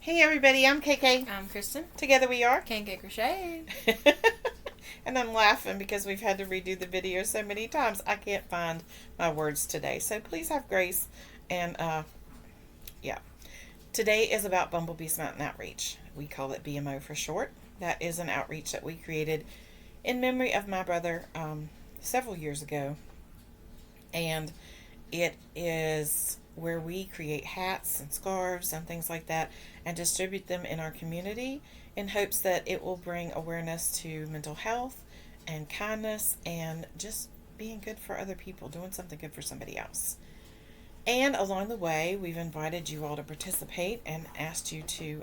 Hey everybody, I'm KK. I'm Kristen. Together we are. KK Crochet. And I'm laughing because we've had to redo the video so many times. I can't find my words today. So please have grace. And yeah. Today is about Bumblebee's Mountain Outreach. We call it BMO for short. That is an outreach that we created in memory of my brother several years ago. And it is where we create hats and scarves and things like that and distribute them in our community in hopes that it will bring awareness to mental health and kindness and just being good for other people, doing something good for somebody else. And along the way, we've invited you all to participate and asked you to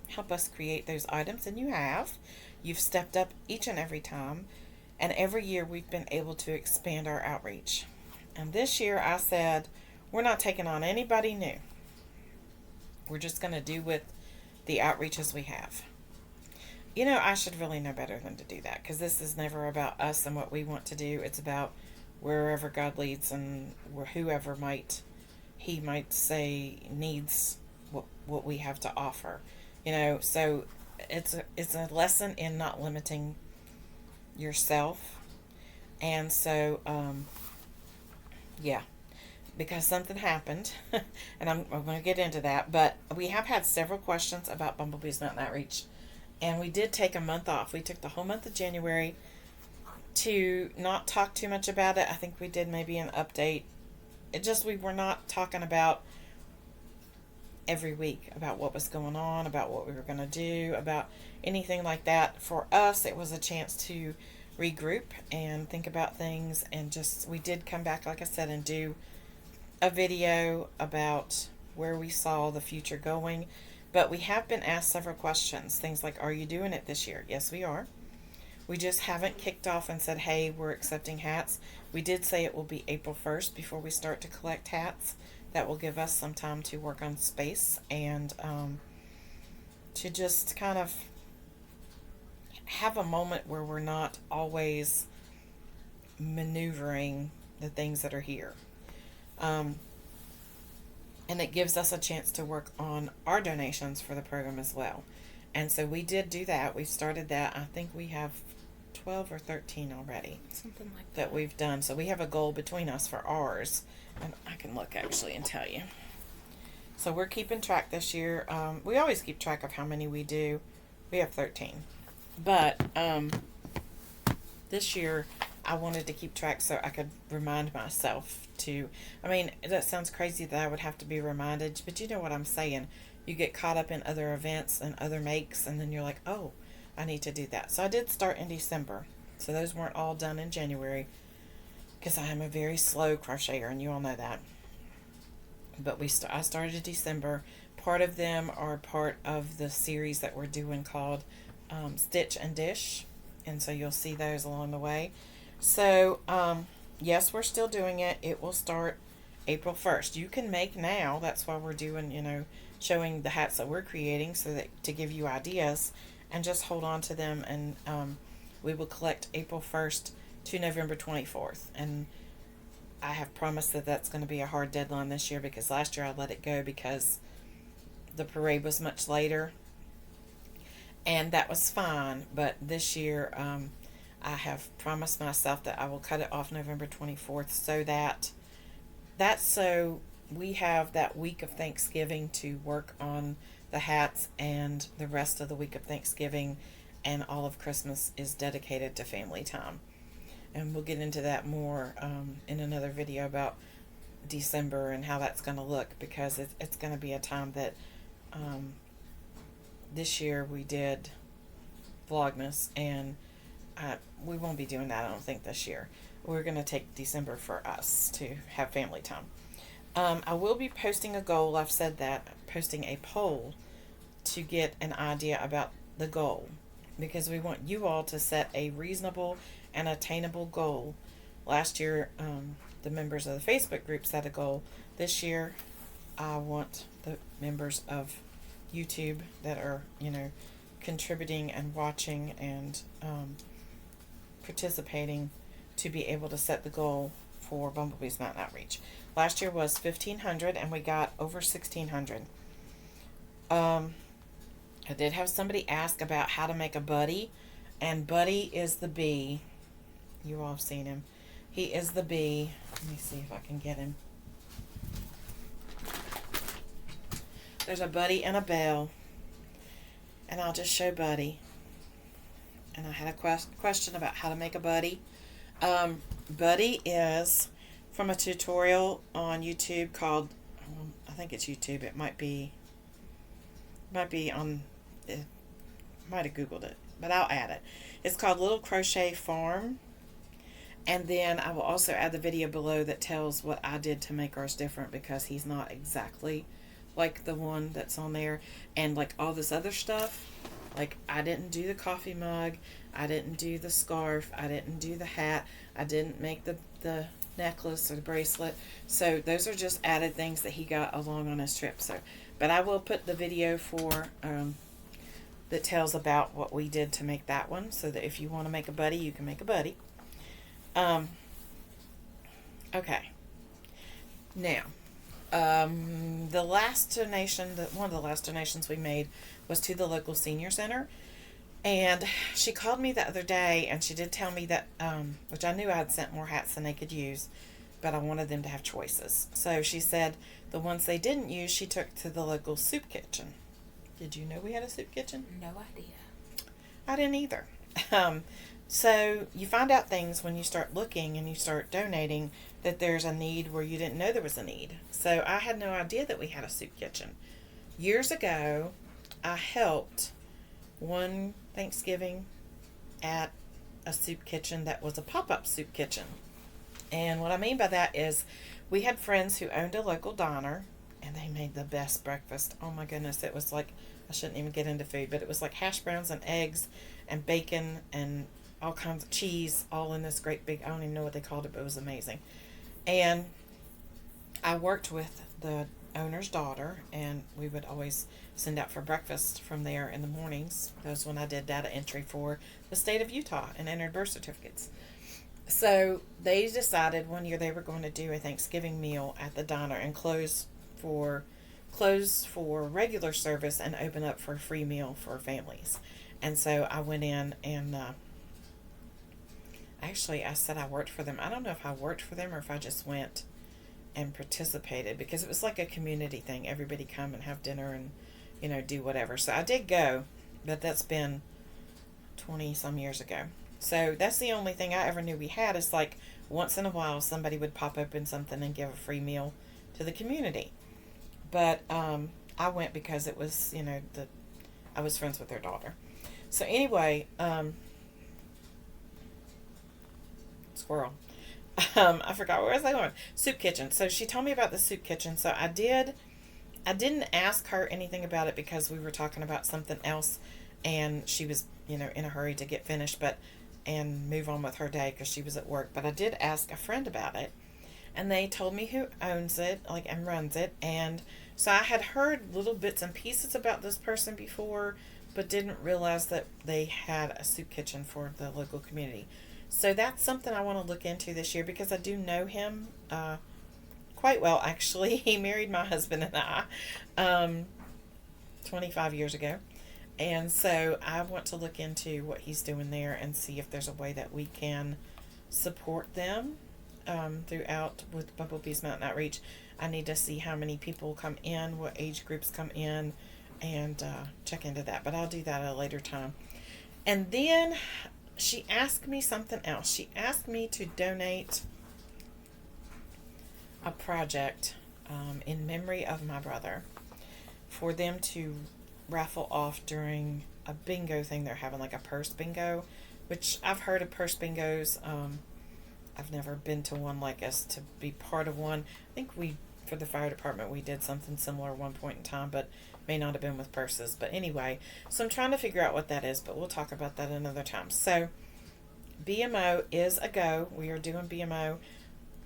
help us create those items, and you have. You've stepped up each and every time, and every year we've been able to expand our outreach. And this year I said, we're not taking on anybody new. We're just going to do with the outreaches we have. You know, I should really know better than to do that because this is never about us and what we want to do. It's about wherever God leads and whoever He might say needs what we have to offer. You know, so it's a lesson in not limiting yourself. And so, yeah, because something happened, and I'm going to get into that, but we have had several questions about Bumblebee's Mountain Outreach, and we did take a month off. We took the whole month of January to not talk too much about it. I think we did maybe an update. We were not talking about every week about what was going on, about what we were going to do, about anything like that. For us, it was a chance to regroup and think about things, and we did come back, like I said, and do a video about where we saw the future going. But we have been asked several questions, things like, are you doing it this year? Yes, we are. We just haven't kicked off and said, hey, we're accepting hats. We did say it will be April 1st before we start to collect hats. That will give us some time to work on space and to just kind of have a moment where we're not always maneuvering the things that are here. And it gives us a chance to work on our donations for the program as well. And so we did do that. We started that. I think we have 12 or 13 already. Something like that we've done. So we have a goal between us for ours. And I can look actually and tell you. So we're keeping track this year. We always keep track of how many we do. We have 13. But this year I wanted to keep track so I could remind myself to. I mean, that sounds crazy that I would have to be reminded, but you know what I'm saying. You get caught up in other events and other makes, and then you're like, oh, I need to do that. So I did start in December. So those weren't all done in January because I am a very slow crocheter, and you all know that. But I started in December. Part of them are part of the series that we're doing called Stitch and Dish, and so you'll see those along the way. So yes, we're still doing it. It will start April 1st. You can make now. That's why we're doing, showing the hats that we're creating so that to give you ideas, and just hold on to them. And we will collect April 1st to November 24th. And I have promised that that's going to be a hard deadline this year because last year I let it go because the parade was much later. And that was fine. But this year I have promised myself that I will cut it off November 24th so so we have that week of Thanksgiving to work on the hats, and the rest of the week of Thanksgiving and all of Christmas is dedicated to family time. And we'll get into that more in another video about December and how that's going to look, because it's going to be a time that this year we did Vlogmas, and we won't be doing that, I don't think, this year. We're going to take December for us to have family time. I will be posting a goal. I've said that. Posting a poll to get an idea about the goal, because we want you all to set a reasonable and attainable goal. Last year, the members of the Facebook group set a goal. This year, I want the members of YouTube that are, contributing and watching and participating to be able to set the goal for Bumblebee's Mountain Outreach. Last year was 1,500 and we got over 1,600. I did have somebody ask about how to make a buddy, and Buddy is the bee. You all have seen him. He is the bee. Let me see if I can get him. There's a Buddy and a bell, and I'll just show Buddy. And I had a question about how to make a buddy. Buddy is from a tutorial on YouTube called, I think it's YouTube. It might be on, might have Googled it, but I'll add it. It's called Little Crochet Farm. And then I will also add the video below that tells what I did to make ours different, because he's not exactly like the one that's on there. And like all this other stuff, like I didn't do the coffee mug, I didn't do the scarf, I didn't do the hat, I didn't make the necklace or the bracelet. So those are just added things that he got along on his trip. So, but I will put the video for that tells about what we did to make that one, so that if you want to make a buddy, you can make a buddy. Okay. Now, the last donation, one of the last donations we made was to the local senior center. And she called me the other day, and she did tell me that, which I knew I had sent more hats than they could use, but I wanted them to have choices. So she said the ones they didn't use, she took to the local soup kitchen. Did you know we had a soup kitchen? No idea. I didn't either. So you find out things when you start looking and you start donating, that there's a need where you didn't know there was a need. So I had no idea that we had a soup kitchen. Years ago, I helped one Thanksgiving at a soup kitchen that was a pop-up soup kitchen. And what I mean by that is we had friends who owned a local diner, and they made the best breakfast. Oh my goodness, it was like, I shouldn't even get into food, but it was like hash browns and eggs and bacon and all kinds of cheese, all in this great big, I don't even know what they called it, but it was amazing. And I worked with the owner's daughter, and we would always send out for breakfast from there in the mornings. That was when I did data entry for the state of Utah and entered birth certificates. So they decided one year they were going to do a Thanksgiving meal at the diner and close for regular service and open up for a free meal for families. And so I went in and actually I said I worked for them. I don't know if I worked for them or if I just went and participated, because it was like a community thing. Everybody come and have dinner and, you know, do whatever. So I did go, but that's been 20 some years ago. So that's the only thing I ever knew we had, is like once in a while somebody would pop open something and give a free meal to the community. But I went because it was, you know, I was friends with their daughter. So anyway, squirrel. I forgot, where was I going? Soup kitchen. So she told me about the soup kitchen. So I didn't ask her anything about it because we were talking about something else, and she was, you know, in a hurry to get finished, and move on with her day because she was at work. But I did ask a friend about it, and they told me who owns it, like, and runs it. And so I had heard little bits and pieces about this person before, but didn't realize that they had a soup kitchen for the local community. So that's something I want to look into this year, because I do know him quite well, actually. He married my husband and I 25 years ago. And so I want to look into what he's doing there and see if there's a way that we can support them throughout with Bumblebee's Mountain Outreach. I need to see how many people come in, what age groups come in, and check into that. But I'll do that at a later time. And then she asked me something else. She asked me to donate a project in memory of my brother, for them to raffle off during a bingo thing they're having, like a purse bingo, which I've heard of purse bingos. I've never been to one like us to be part of one. I think for the fire department, we did something similar at one point in time, but may not have been with purses. But anyway, so I'm trying to figure out what that is, but we'll talk about that another time. So BMO is a go. We are doing BMO.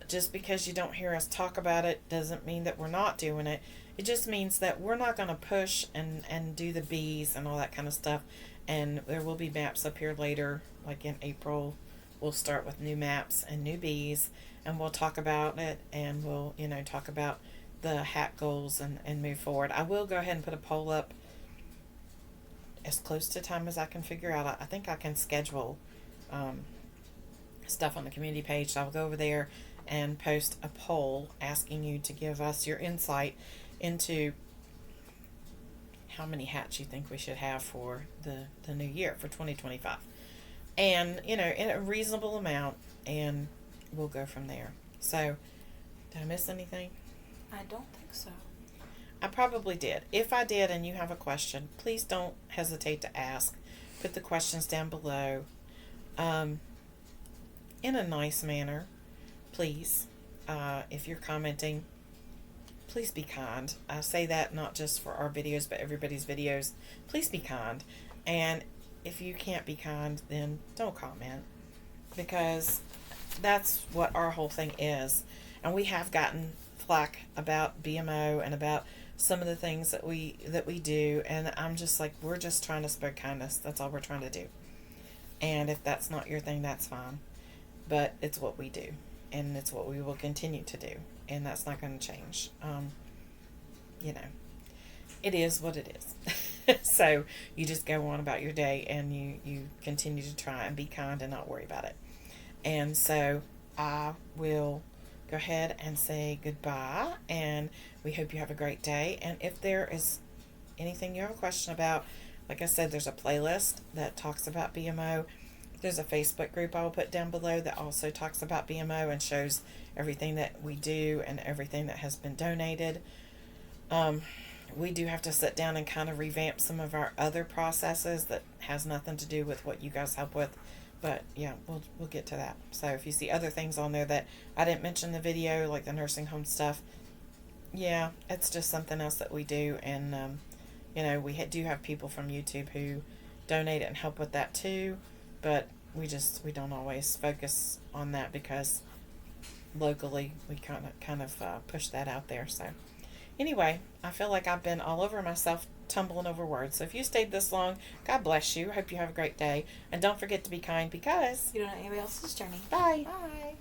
Just because you don't hear us talk about it doesn't mean that we're not doing it. It just means that we're not going to push and do the bees and all that kind of stuff. And there will be maps up here later, like in April. We'll start with new maps and new bees, and we'll talk about it, and we'll, you know, talk about the hat goals and move forward. I will go ahead and put a poll up as close to time as I can figure out. I think I can schedule stuff on the community page. So I'll go over there and post a poll asking you to give us your insight into how many hats you think we should have for the new year, for 2025. And, in a reasonable amount, and we'll go from there. So, did I miss anything? I don't think so. I probably did. If I did and you have a question, please don't hesitate to ask. Put the questions down below. In a nice manner, please. If you're commenting, please be kind. I say that not just for our videos, but everybody's videos. Please be kind. And if you can't be kind, then don't comment. Because that's what our whole thing is. And we have gotten flack about BMO and about some of the things that we do, and I'm just like, we're just trying to spread kindness. That's all we're trying to do. And if that's not your thing, that's fine. But it's what we do, and it's what we will continue to do, and that's not going to change. It is what it is. So you just go on about your day, and you continue to try and be kind and not worry about it. And so I will go ahead and say goodbye, and we hope you have a great day. And if there is anything you have a question about, like I said, there's a playlist that talks about BMO. There's a Facebook group I will put down below that also talks about BMO and shows everything that we do and everything that has been donated. We do have to sit down and kind of revamp some of our other processes that has nothing to do with what you guys help with. But yeah, we'll get to that. So if you see other things on there that I didn't mention in the video, like the nursing home stuff, yeah, it's just something else that we do. And we do have people from YouTube who donate and help with that too. But we don't always focus on that because locally we kind of push that out there. So anyway, I feel like I've been all over myself, tumbling over words. So if you stayed this long, God bless you. Hope you have a great day. And don't forget to be kind, because you don't know anybody else's journey. Bye. Bye.